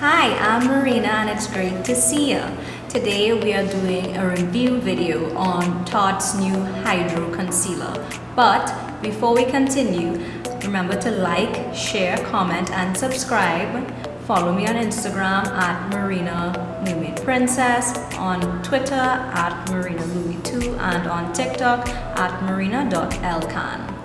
Hi, I'm Marina and it's great to see you. Today we are doing a review video on Tarte's new Hydro Concealer. But before we continue, remember to like, share, comment and subscribe. Follow me on Instagram at Marina Mermaid Princess, on Twitter at Marina Louie2 and on TikTok at marina.elcan.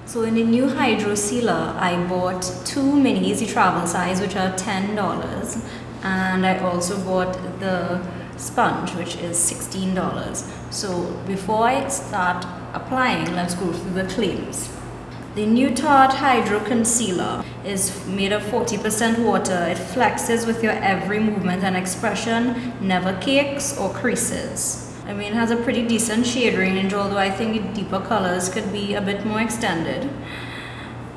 So in the new Hydrocealer, I bought two minis, the travel size, which are $10, and I also bought the sponge, which is $16. So before I start applying, let's go through the claims. The new Tarte Hydro Concealer is made of 40% water. It flexes with your every movement and expression, never cakes or creases. I mean, it has a pretty decent shade range, although I think deeper colors could be a bit more extended.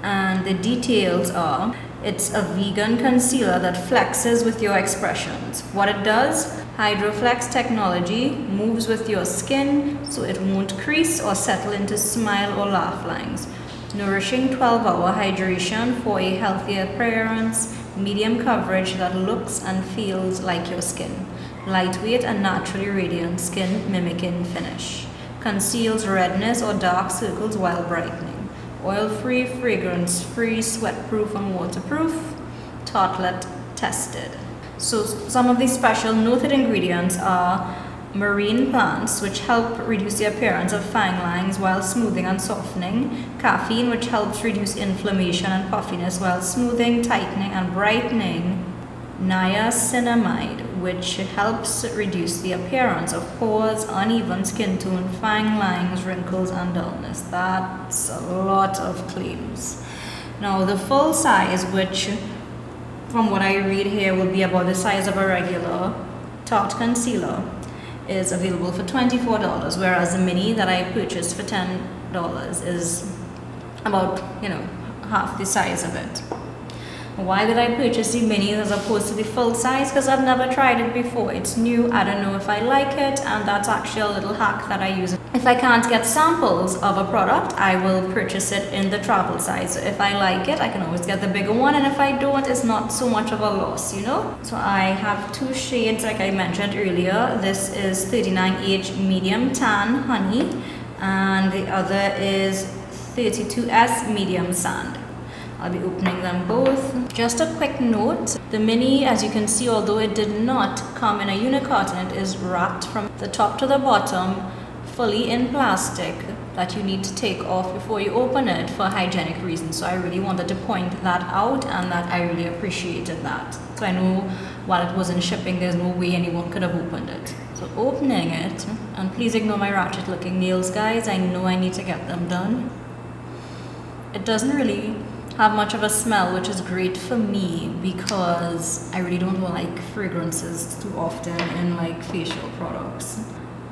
And the details are, it's a vegan concealer that flexes with your expressions. What it does, HydroFlex technology moves with your skin so it won't crease or settle into smile or laugh lines. Nourishing 12-hour hydration for a healthier appearance, medium coverage that looks and feels like your skin. Lightweight and naturally radiant skin mimicking finish. Conceals redness or dark circles while brightening. Oil-free, fragrance-free, sweat-proof and waterproof. Tartlet tested. So some of the special noted ingredients are marine plants, which help reduce the appearance of fine lines while smoothing and softening. Caffeine, which helps reduce inflammation and puffiness while smoothing, tightening and brightening. Niacinamide, which helps reduce the appearance of pores, uneven skin tone, fine lines, wrinkles and dullness. That's a lot of claims. Now the full size, which from what I read here will be about the size of a regular Tarte concealer, is available for $24, whereas the mini that I purchased for $10 is about, half the size of it. Why did I purchase the mini as opposed to the full size? Because I've never tried it before. It's new, I don't know if I like it, and that's actually a little hack that I use. If I can't get samples of a product, I will purchase it in the travel size. So if I like it, I can always get the bigger one, and if I don't, it's not so much of a loss, So I have two shades like I mentioned earlier. This is 39H Medium Tan Honey, and the other is 32S Medium Sand. I'll be opening them both. Just a quick note, the mini, as you can see, although it did not come in a unicarton, it is wrapped from the top to the bottom, fully in plastic, that you need to take off before you open it for hygienic reasons. So I really wanted to point that out, and that I really appreciated that. So I know while it was in shipping, there's no way anyone could have opened it. So opening it, and please ignore my ratchet looking nails, guys. I know I need to get them done. It doesn't really have much of a smell, which is great for me because I really don't like fragrances too often in like facial products.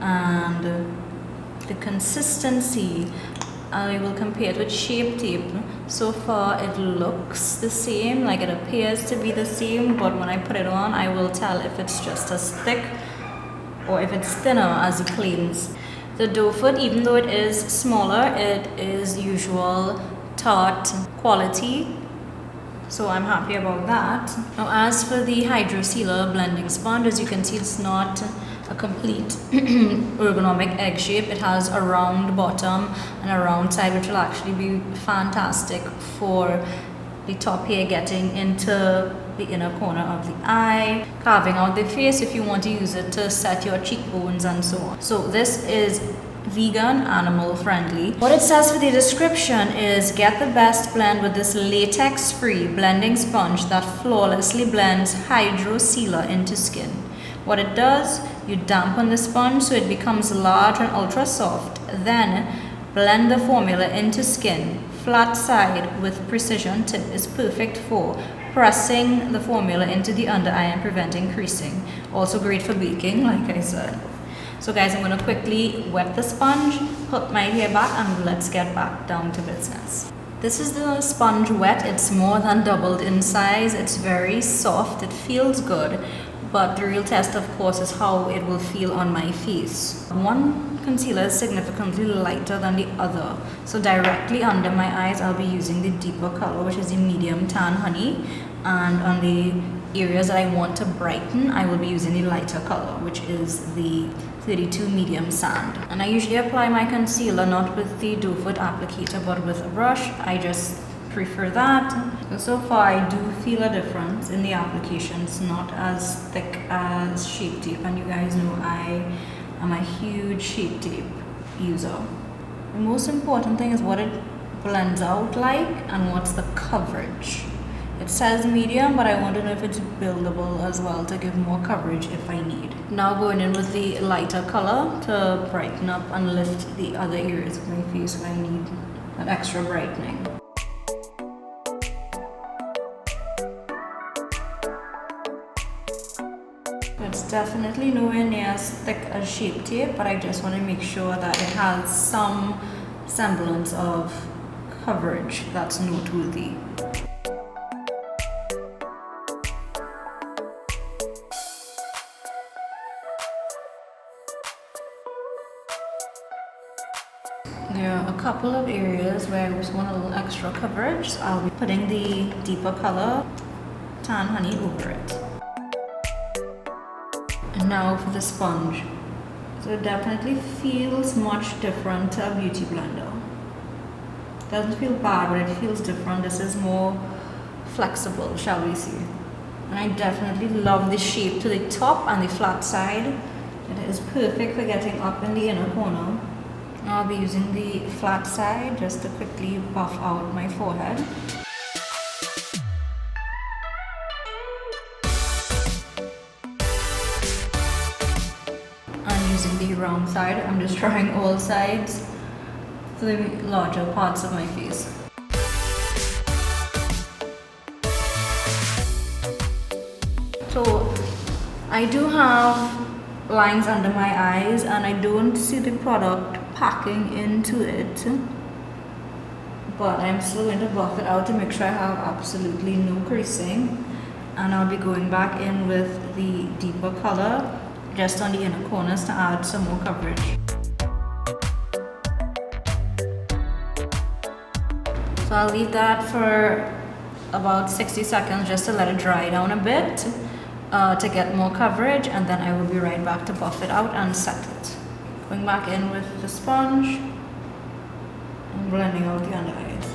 And the consistency, I will compare it with Shape Tape. So far it looks the same, like it appears to be the same, but when I put it on, I will tell if it's just as thick or if it's thinner as it claims. The doe foot, even though it is smaller, it is usual Tarte quality, so I'm happy about that. Now as for the Hydrocealer blending sponge, as you can see, it's not a complete ergonomic egg shape. It has a round bottom and a round side, which will actually be fantastic for the top hair getting into the inner corner of the eye, carving out the face if you want to use it to set your cheekbones and so on. So this is vegan, animal friendly. What it says for the description is, get the best blend with this latex free blending sponge that flawlessly blends Hydrocealer into skin. What it does, you dampen the sponge so it becomes large and ultra soft, then blend the formula into skin. Flat side with precision tip is perfect for pressing the formula into the under eye and preventing creasing. Also great for baking, like I said. So guys, I'm going to quickly wet the sponge, put my hair back, and let's get back down to business. This is the sponge wet. It's more than doubled in size. It's very soft. It feels good. but the real test of course is how it will feel on my face. One concealer is significantly lighter than the other, so directly under my eyes I'll be using the deeper color, which is the medium tan honey, and on the areas that I want to brighten I will be using the lighter color, which is the 32 medium sand. And I usually apply my concealer not with the doe foot applicator but with a brush. I just prefer that. So far I do feel a difference in the application. It's not as thick as Shape Tape, and you guys know I am a huge Shape Tape user. The most important thing is what it blends out like and what's the coverage. It says medium, but I want to know if it's buildable as well to give more coverage if I need. Now going in with the lighter color to brighten up and lift the other areas of my face where I need that extra brightening. It's definitely nowhere near as thick as Shape Tape, but I just want to make sure that it has some semblance of coverage that's noteworthy. There are a couple of areas where I just want a little extra coverage, so I'll be putting the deeper color tan honey over it. And now for the sponge. So it definitely feels much different to a beauty blender. It doesn't feel bad, but it feels different. This is more flexible, shall we see. And I definitely love the shape to the top and the flat side. It is perfect for getting up in the inner corner. Now I'll be using the flat side just to quickly buff out my forehead. And using the round side, I'm just trying all sides for the larger parts of my face. So I do have lines under my eyes and I don't see the product packing into it, but I'm still going to buff it out to make sure I have absolutely no creasing. And I'll be going back in with the deeper color just on the inner corners to add some more coverage. So I'll leave that for about 60 seconds just to let it dry down a bit to get more coverage, and then I will be right back to buff it out and set it. Going back in with the sponge and blending out the under eyes.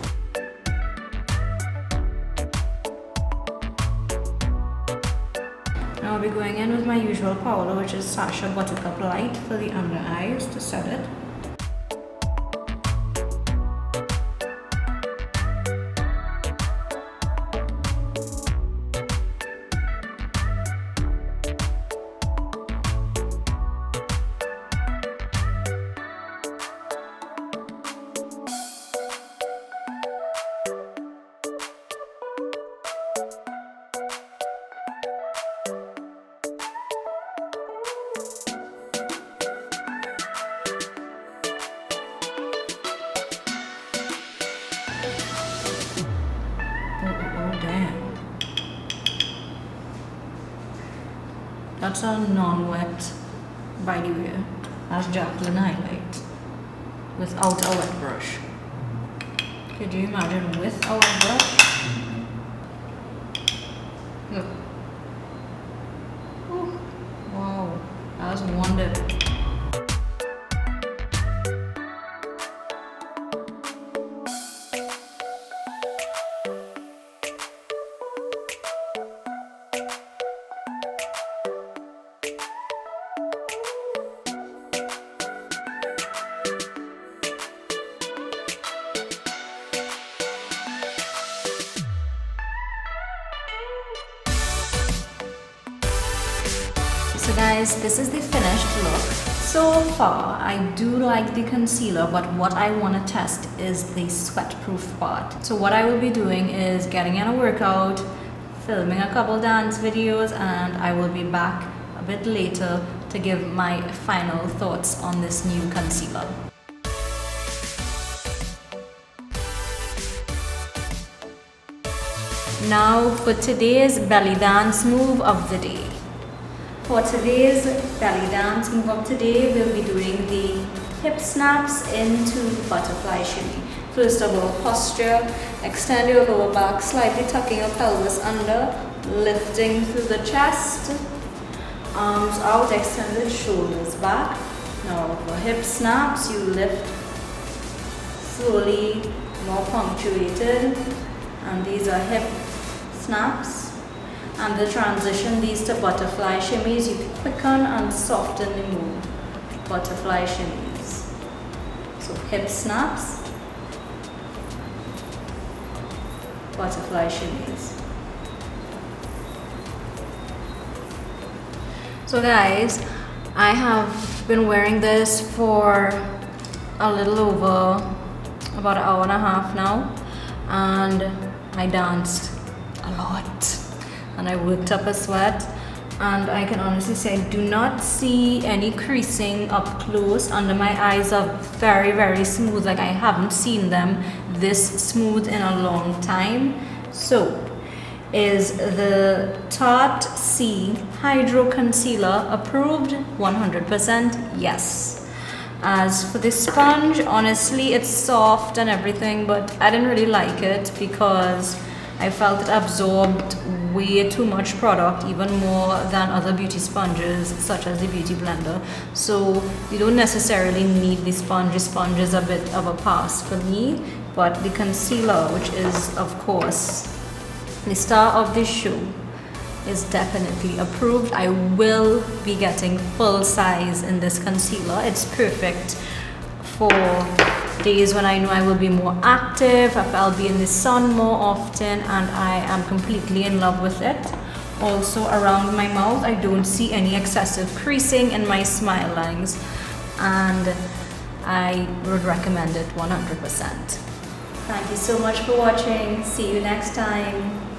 Now I'll be going in with my usual powder, which is Sacha Buttercup Light, for the under eyes to set it. That's a non-wet, by the way. That's Jaclyn highlight without a wet brush. Could you imagine with a wet brush? Look. Ooh, wow, that's one dip. So guys, this is the finished look. So far, I do like the concealer, but what I want to test is the sweat-proof part. So what I will be doing is getting in a workout, filming a couple dance videos, and I will be back a bit later to give my final thoughts on this new concealer. Now for today's belly dance move of the day. For today's belly dance move up today, we'll be doing the hip snaps into butterfly shimmy. First of all, posture, extend your lower back, slightly tucking your pelvis under, lifting through the chest, arms out, extended, shoulders back. Now for hip snaps, you lift slowly, more punctuated, and these are hip snaps. And the transition these to butterfly shimmies, you quicken and soften the move. Butterfly shimmies. So hip snaps, butterfly shimmies. So guys, I have been wearing this for a little over about an hour and a half now, and I danced a lot and I worked up a sweat, and I can honestly say I do not see any creasing up close. Under my eyes are very, very smooth, like I haven't seen them this smooth in a long time. So is the Tarte Sea Hydrocealer approved? 100% yes. As for this sponge, honestly it's soft and everything, but I didn't really like it because I felt it absorbed way too much product, even more than other beauty sponges such as the Beauty Blender. So you don't necessarily need the sponge. The sponge is a bit of a pass for me, but the concealer, which is of course the star of this show, is definitely approved. I will be getting full size in this concealer. It's perfect for days when I know I will be more active, if I'll be in the sun more often, and I am completely in love with it. Also around my mouth, I don't see any excessive creasing in my smile lines, and I would recommend it 100%. Thank you so much for watching. See you next time.